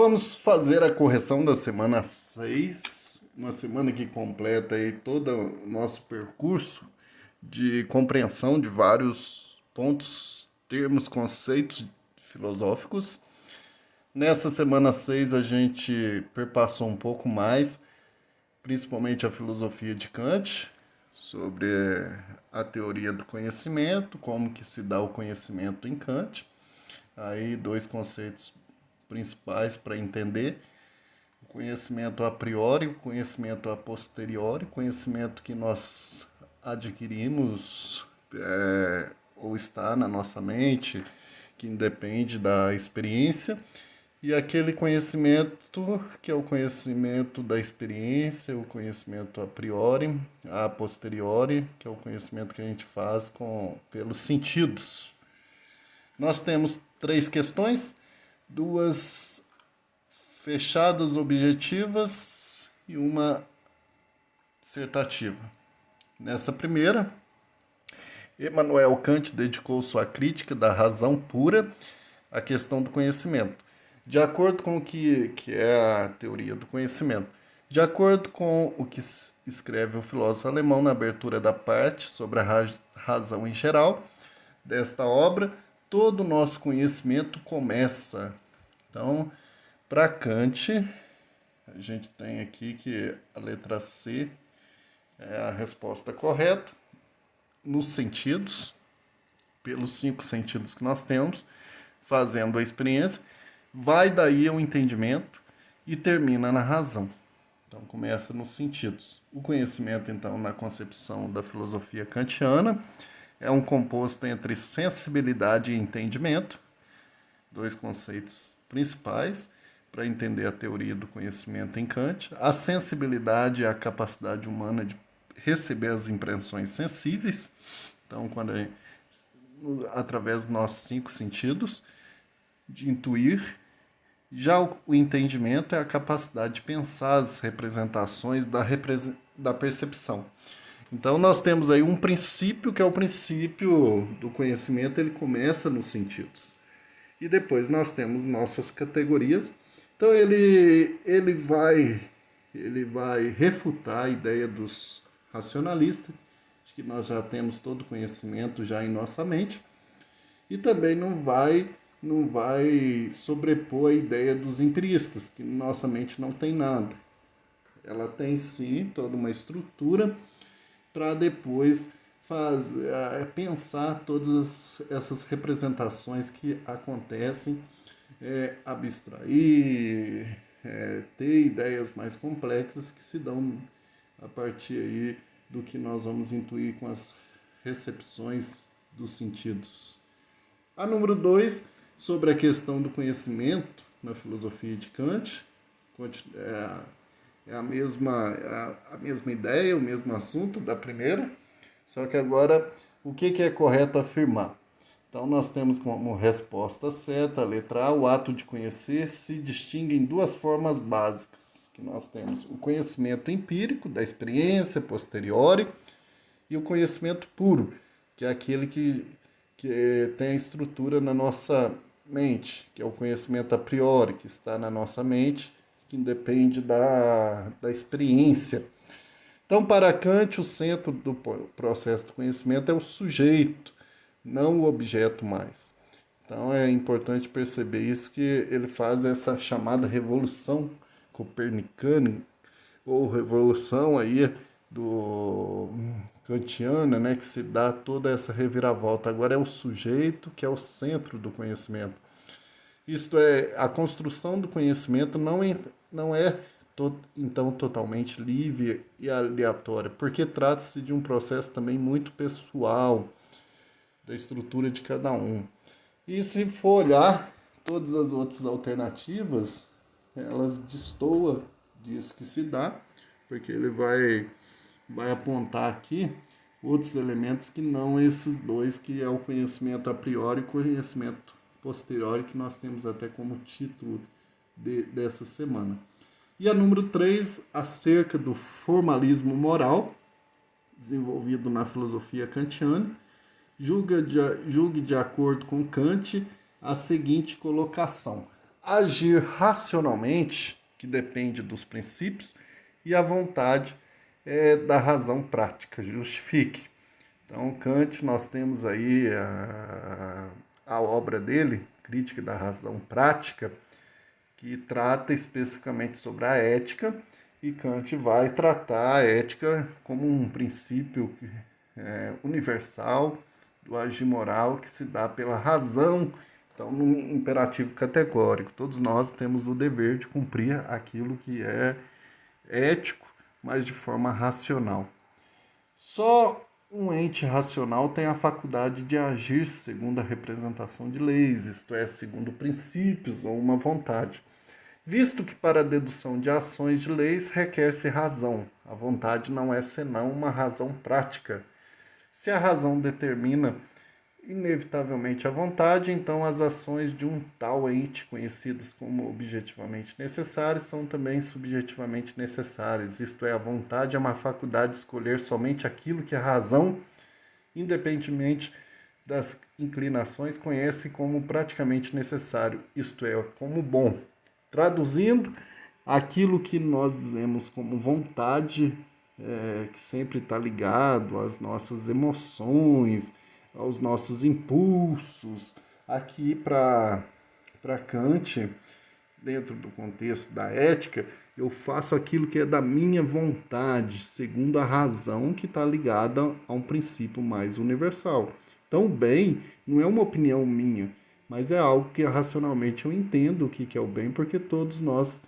Vamos fazer a correção da semana 6, uma semana que completa aí todo o nosso percurso de compreensão de vários pontos, termos, conceitos filosóficos. Nessa semana 6 a gente perpassou um pouco mais, principalmente a filosofia de Kant, sobre a teoria do conhecimento, como que se dá o conhecimento em Kant. Aí dois conceitos principais para entender: o conhecimento a priori, o conhecimento a posteriori, conhecimento que nós adquirimos ou está na nossa mente, que independe da experiência, e aquele conhecimento que é o conhecimento da experiência, o conhecimento a priori, a posteriori, que é o conhecimento que a gente faz pelos sentidos. Nós temos três questões, duas fechadas objetivas e uma dissertativa. Nessa primeira, Immanuel Kant dedicou sua crítica da razão pura à questão do conhecimento. De acordo com o que é a teoria do conhecimento, de acordo com o que escreve o filósofo alemão na abertura da parte sobre a razão em geral desta obra, todo o nosso conhecimento começa. Então, para Kant, a gente tem aqui que a letra C é a resposta correta, nos sentidos, pelos 5 sentidos que nós temos, fazendo a experiência, vai daí ao entendimento e termina na razão. Então, começa nos sentidos. O conhecimento, então, na concepção da filosofia kantiana, é um composto entre sensibilidade e entendimento, dois conceitos principais para entender a teoria do conhecimento em Kant. A sensibilidade é a capacidade humana de receber as impressões sensíveis, então, através dos nossos 5 sentidos, de intuir. Já o entendimento é a capacidade de pensar as representações da percepção. Então, nós temos aí um princípio, que é o princípio do conhecimento, ele começa nos sentidos. E depois nós temos nossas categorias. Então, ele vai refutar a ideia dos racionalistas, de que nós já temos todo o conhecimento já em nossa mente, e também não vai sobrepor a ideia dos empiristas, que nossa mente não tem nada. Ela tem sim toda uma estrutura para depois pensar todas essas representações que acontecem, abstrair, ter ideias mais complexas que se dão a partir aí do que nós vamos intuir com as recepções dos sentidos. A número 2, sobre a questão do conhecimento na filosofia de Kant, é a mesma ideia, o mesmo assunto da primeira, só que agora o que é correto afirmar? Então nós temos como resposta certa, a letra A: o ato de conhecer se distingue em duas formas básicas, que nós temos o conhecimento empírico, da experiência posteriori, e o conhecimento puro, que é aquele que tem a estrutura na nossa mente, que é o conhecimento a priori, que está na nossa mente, que independe da experiência. Então, para Kant, o centro do processo do conhecimento é o sujeito, não o objeto mais. Então, é importante perceber isso, que ele faz essa chamada revolução copernicana, ou revolução aí do kantiana, né, que se dá toda essa reviravolta. Agora é o sujeito que é o centro do conhecimento. Isto é, a construção do conhecimento não é então totalmente livre e aleatória, porque trata-se de um processo também muito pessoal, da estrutura de cada um. E se for olhar todas as outras alternativas, elas destoam disso que se dá, porque ele vai apontar aqui outros elementos que não esses dois, que é o conhecimento a priori e o conhecimento posteriori, que nós temos até como título dessa semana. E a número 3, acerca do formalismo moral, desenvolvido na filosofia kantiana, julgue de acordo com Kant a seguinte colocação: agir racionalmente, que depende dos princípios, e a vontade é da razão prática, justifique. Então, Kant, nós temos aí a obra dele, Crítica da Razão Prática, que trata especificamente sobre a ética, e Kant vai tratar a ética como um princípio universal do agir moral que se dá pela razão. Então, num imperativo categórico, todos nós temos o dever de cumprir aquilo que é ético, mas de forma racional. Só um ente racional tem a faculdade de agir segundo a representação de leis, isto é, segundo princípios ou uma vontade. Visto que para a dedução de ações de leis requer-se razão, a vontade não é senão uma razão prática. Se a razão determina inevitavelmente a vontade, então as ações de um tal ente, conhecidas como objetivamente necessárias, são também subjetivamente necessárias. Isto é, a vontade é uma faculdade de escolher somente aquilo que a razão, independentemente das inclinações, conhece como praticamente necessário, isto é, como bom. Traduzindo, aquilo que nós dizemos como vontade, que sempre está ligado às nossas emoções, aos nossos impulsos. Aqui para Kant, dentro do contexto da ética, eu faço aquilo que é da minha vontade, segundo a razão que está ligada a um princípio mais universal. Então, o bem não é uma opinião minha, mas é algo que racionalmente eu entendo o que é o bem, porque todos nós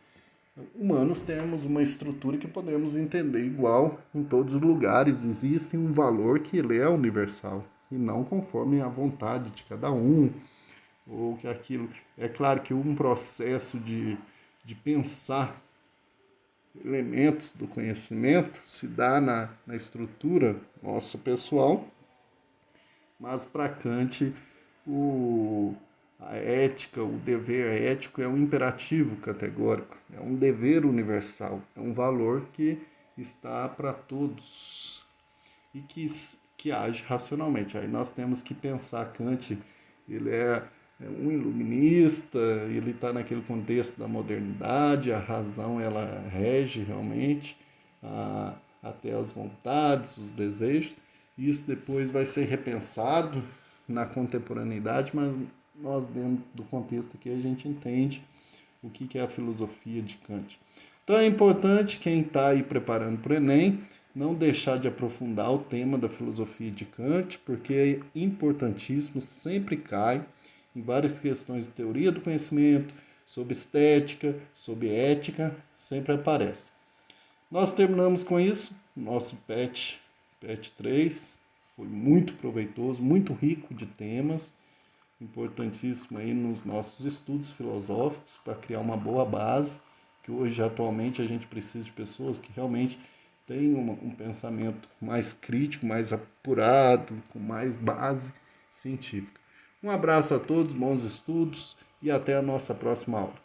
humanos temos uma estrutura que podemos entender igual em todos os lugares. Existe um valor que ele é universal e não conforme a vontade de cada um ou que aquilo. É claro que um processo de pensar elementos do conhecimento se dá na estrutura nossa pessoal, mas para Kant a ética, o dever ético é um imperativo categórico, é um dever universal, é um valor que está para todos e que age racionalmente. Aí nós temos que pensar, Kant, ele é um iluminista, ele está naquele contexto da modernidade, a razão ela rege realmente até as vontades, os desejos. Isso depois vai ser repensado na contemporaneidade, mas nós dentro do contexto aqui a gente entende o que é a filosofia de Kant. Então é importante quem está aí preparando para o Enem não deixar de aprofundar o tema da filosofia de Kant, porque é importantíssimo, sempre cai em várias questões de teoria do conhecimento, sobre estética, sobre ética, sempre aparece. Nós terminamos com isso, nosso PET 3, foi muito proveitoso, muito rico de temas, importantíssimo aí nos nossos estudos filosóficos para criar uma boa base, que hoje atualmente a gente precisa de pessoas que realmente tenham um pensamento mais crítico, mais apurado, com mais base científica. Um abraço a todos, bons estudos e até a nossa próxima aula.